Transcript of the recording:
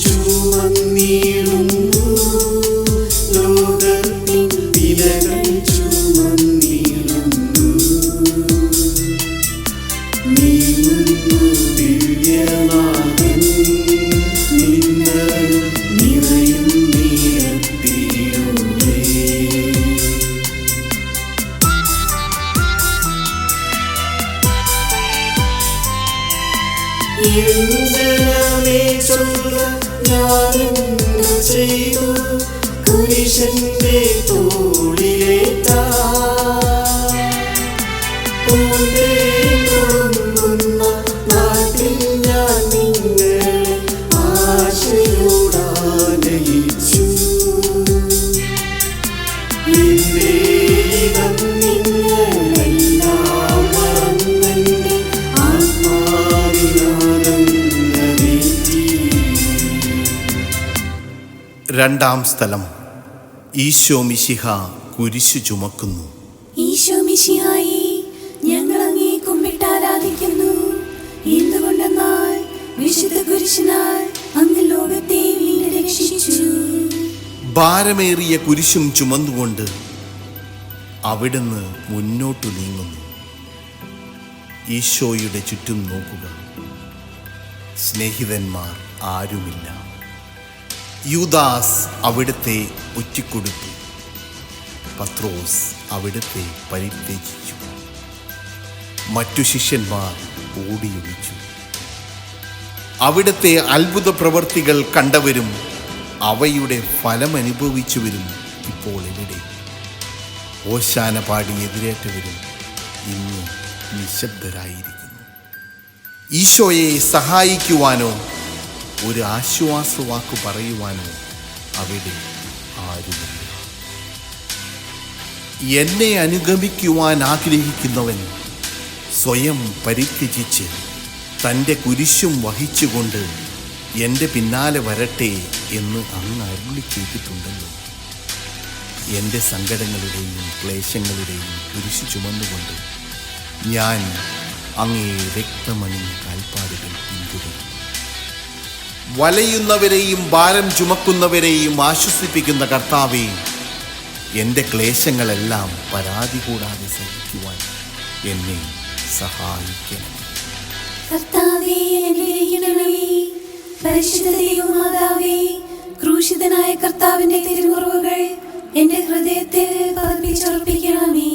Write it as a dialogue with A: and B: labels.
A: ചുമന്നിടുന്നു ലോകത്തിൻ വിലകൾ ചുമന്നിടുന്നു നീങ്ങുന്നു ദിവ്യനാഥൻ നിന്നൽ നിറയും നീരത്തിലൂടെ ജനമേ ചൊല്ല ഞാനെന്തു ചെയ്തു കുരിശന്റെ തോളിലേറ്റുന്ന നാട്ടിൽ ഞാൻ നിങ്ങളെ ആശയോടാനയിച്ചു നിങ്ങളെല്ലാം മറന്നെന്റെ
B: രണ്ടാം സ്ഥലം. ഈശോ മിശിഹ കുരിശു ചുമക്കുന്നു.
C: ഈശോ മിശിഹായേ, ഞങ്ങൾ അങ്ങേ കുമ്പിട്ട് ആരാധിക്കുന്നു. എന്തുകൊണ്ടെന്നാൽ വിശുദ്ധ കുരിശിനാൽ അങ്ങ് ലോകത്തെ വീണ്ടും രക്ഷിച്ചു.
B: ഭാരമേറിയ കുരിശും ചുമന്നുകൊണ്ട് അവിടുന്ന് മുന്നോട്ടു നീങ്ങുന്നു. ഈശോയുടെ ചുറ്റും നോക്കുക. സ്നേഹിതന്മാർ ആരുമില്ല. യൂദാസ് അവിടുത്തെ ഒറ്റിക്കൊടുത്തു. പത്രോസ് അവിടുത്തെ പരിത്യജിച്ചു. മറ്റു ശിഷ്യന്മാർ ഓടിയൊളിച്ചു. അവിടുത്തെ അത്ഭുത പ്രവൃത്തികൾ കണ്ടവരും അവയുടെ ഫലമനുഭവിച്ചവരും ഇപ്പോൾ എവിടെ? ഓശാന പാടി എതിരേറ്റവരും ഇന്ന് നിശബ്ദരായിരിക്കുന്നു. ഈശോയെ സഹായിക്കുവാനോ ഒരു ആശ്വാസവാക്ക് പറയുവാനോ അവിടെ ആരുമില്ല. എന്നെ അനുഗമിക്കുവാൻ ആഗ്രഹിക്കുന്നവൻ സ്വയം പരിത്യജിച്ച് തൻ്റെ കുരിശും വഹിച്ചുകൊണ്ട് എൻ്റെ പിന്നാലെ വരട്ടെ എന്ന് അങ്ങ് അരുളി ചെയ്തിട്ടുണ്ടല്ലോ. എൻ്റെ സങ്കടങ്ങളുടെയും ക്ലേശങ്ങളുടെയും കുരിശു ചുമന്നുകൊണ്ട് ഞാൻ അങ്ങേ രക്തമണിഞ്ഞ കാൽപ്പാടുകൾ പിന്തുടരും. വലയുന്നവരെയും ഭാരം ചുമക്കുന്നവരെയും ആശ്വസിപ്പിക്കുന്ന കർത്താവേ, എൻ്റെ ക്ലേശങ്ങളെല്ലാം പരാതി കൂടാതെ സഹിക്കുവാൻ എന്നെ സഹായിക്കണം.
C: കർത്താവേ, അനുഗ്രഹിക്കണമേ. പരിശുദ്ധ ദൈവമാതാവേ, ക്രൂശിതനായ കർത്താവിന്റെ തിരുമുറിവുകൾ എന്റെ ഹൃദയത്തിൽ പതിപ്പിച്ചുറപ്പിക്കണമേ.